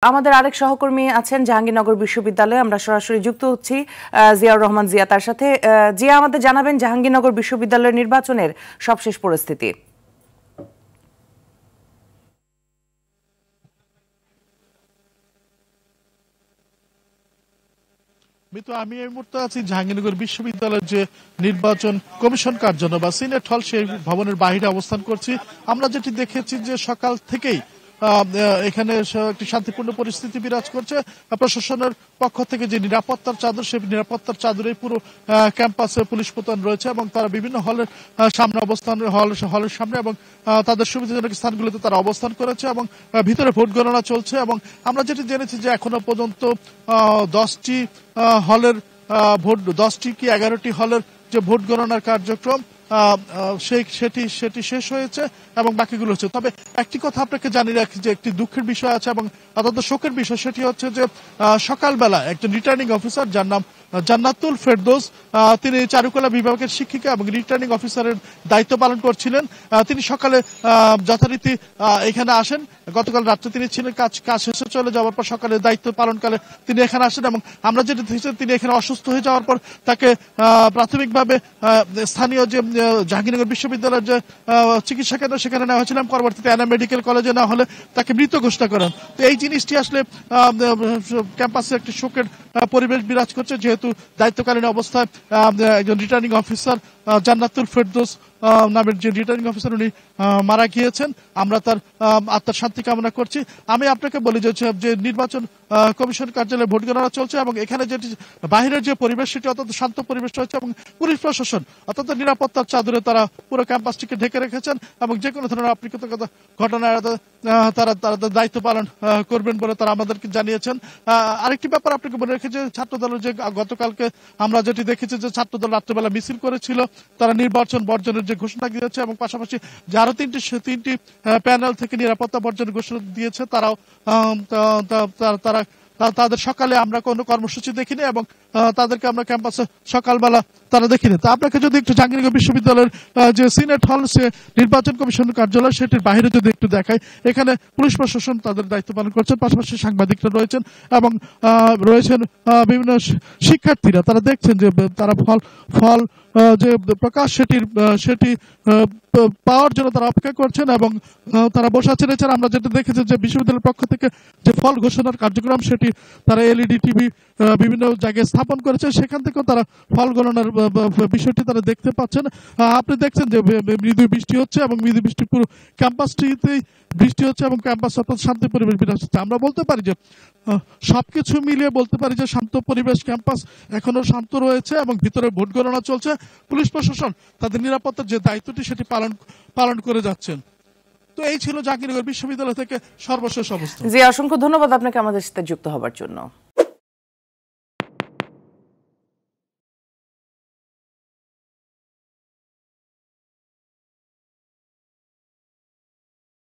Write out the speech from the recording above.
আমাদের আরেক সহকর্মী আছেন জাহাঙ্গীরনগর বিশ্ববিদ্যালয়ে, আমরা সরাসরি যুক্ত হচ্ছি জিয়াউর রহমান জিয়া তার সাথে। জিয়া, আমাদের জানাবেন জাহাঙ্গীরনগর বিশ্ববিদ্যালয়ের নির্বাচনের সবশেষ পরিস্থিতি। আমি এই মুহূর্তে আছি জাহাঙ্গীরনগর বিশ্ববিদ্যালয়ের যে নির্বাচন কমিশন কার্যালয় বা সিনেট হল, সেই ভবনের বাইরে অবস্থান করছি। আমরা যেটি দেখেছি যে সকাল থেকেই এখানে একটি শান্তিপূর্ণ পরিস্থিতি বিরাজ করছে। প্রশাসনের পক্ষ থেকে যে নিরাপত্তার চাদর, সেই নিরাপত্তার চাদরে পুরো ক্যাম্পাসে পুলিশ মোতায়েন রয়েছে এবং তারা বিভিন্ন হলের সামনে অবস্থান হলের সামনে এবং তাদের সুবিধাজনক স্থানগুলোতে তারা অবস্থান করেছে এবং ভিতরে ভোট গণনা চলছে। এবং আমরা যেটি জেনেছি যে এখনো পর্যন্ত 10টি হলের ভোট, 10টি কি 11টি হলের যে ভোট গণনার কার্যক্রম সেটি শেষ হয়েছে এবং বাকিগুলো হচ্ছে। তবে একটি কথা আপনাকে জানিয়ে রাখি যে একটি দুঃখের বিষয় আছে এবং অত্যন্ত শোকের বিষয়, সেটি হচ্ছে যে সকালবেলা একজন রিটার্নিং অফিসার, যার নাম জান্নাতুল ফেরদৌস, তিনি চারুকলা বিভাগের শিক্ষিকা এবং রিটার্নিং অফিসারের দায়িত্ব পালন করছিলেন। তিনি সকালে যথারীতি এখানে আসেন। গতকাল রাত্রে তিনি ছিলেন, কাজ শেষে চলে যাওয়ার পর সকালে দায়িত্ব পালনকালে তিনি এখানে আসেন এবং আমরা যেটা দেখেছি তিনি এখানে অসুস্থ হয়ে যাওয়ার পর তাকে প্রাথমিকভাবে স্থানীয় যে জাহাঙ্গীরনগর বিশ্ববিদ্যালয়ের যে চিকিৎসা কেন্দ্র সেখানে নেওয়া হয়েছিল, পরবর্তীতে এনা মেডিকেল কলেজে নেওয়া হলে তাকে মৃত ঘোষণা করেন। তো এই জিনিসটি আসলে ক্যাম্পাসে একটি শোকের পরিবেশ বিরাজ করছে, যেহেতু দায়িত্বকালীন অবস্থায় একজন রিটার্নিং অফিসার জান্নাতুল ফেরদৌস নামের যে রিটার্নিং অফিসার উনি মারা গিয়েছেন। আমরা তার আত্মার শান্তি কামনা করছি। আমি আপনাকে বলি যে নির্বাচন কমিশন কার্যালয়ে ভোট গণনা চলছে এবং এখানে যেটি বাহিরের যে পরিবেশ সেটি অত্যন্ত শান্ত পরিবেশ রয়েছে এবং পুলিশ প্রশাসন অত্যন্ত নিরাপত্তার চাদরে তারা পুরো ক্যাম্পাসটিকে ঢেকে রেখেছেন এবং যে কোনো ধরনের অপ্রীতিকর ঘটনায় তারা দায়িত্ব পালন করবেন বলে তারা আমাদেরকে জানিয়েছেন। আরেকটি ব্যাপার আপনাকে বলে রেখেছে, ছাত্রদলের যে গতকালকে আমরা যেটি দেখেছি যে ছাত্রদল রাত্রেবেলা মিছিল করেছিল, তারা নির্বাচন বর্জনের যে ঘোষণা দিয়েছে এবং পাশাপাশি যে আরো তিনটি প্যানেল থেকে নিরাপত্তা বর্জনের ঘোষণা দিয়েছে, তাদের সকালে আমরা কোনো কর্মসূচি দেখিনি এবং তাদেরকে আমরা ক্যাম্পাসে সকালবেলা তারা দেখিনি। তা আপনাকে যদি একটু জাহাঙ্গীরনগর বিশ্ববিদ্যালয়ের যে সিনেট হল, সে নির্বাচন কমিশন কার্যালয়, সেটির বাইরে যদি একটু দেখায়, এখানে পুলিশ প্রশাসন তাদের দায়িত্ব পালন করছেন, পাশাপাশি সাংবাদিকরা রয়েছেন এবং রয়েছেন বিভিন্ন শিক্ষার্থীরা। তারা দেখছেন যে তারা ফল যে প্রকাশ সেটি পাওয়ার জন্য তারা অপেক্ষা করছেন এবং তারা বসে আছেন। এছাড়া আমরা যেটা দেখেছি যে বিশ্ববিদ্যালয়ের পক্ষ থেকে যে ফল ঘোষণার কার্যক্রম, সেটি তারা এলইডি টিভি বিভিন্ন জায়গায় স্থাপন করেছে, সেখান থেকেও তারা ফল গণনার বিষয়টি তারা দেখতে পাচ্ছেন। আপনি দেখছেন যে মৃদু বৃষ্টি হচ্ছে এবং মৃদু বৃষ্টি পুরো ক্যাম্পাসটিতেই বৃষ্টি হচ্ছে এবং ক্যাম্পাস অত্যন্ত শান্তি পরিবেশ বিরাজ হচ্ছে। আমরা বলতে পারি যে সবকিছু মিলিয়ে বলতে পারি যে শান্ত পরিবেশ, ক্যাম্পাস এখনো শান্ত রয়েছে এবং ভিতরে ভোট গণনা চলছে। পুলিশ প্রশাসন তাদের নিরাপত্তার যে দায়িত্বটি সেটি পালন করে যাচ্ছেন। তো এই ছিল জাহাঙ্গীরনগর বিশ্ববিদ্যালয় থেকে সর্বশেষ অবস্থা। জি, অসংখ্য ধন্যবাদ আপনাকে আমাদের সাথে যুক্ত হবার জন্য।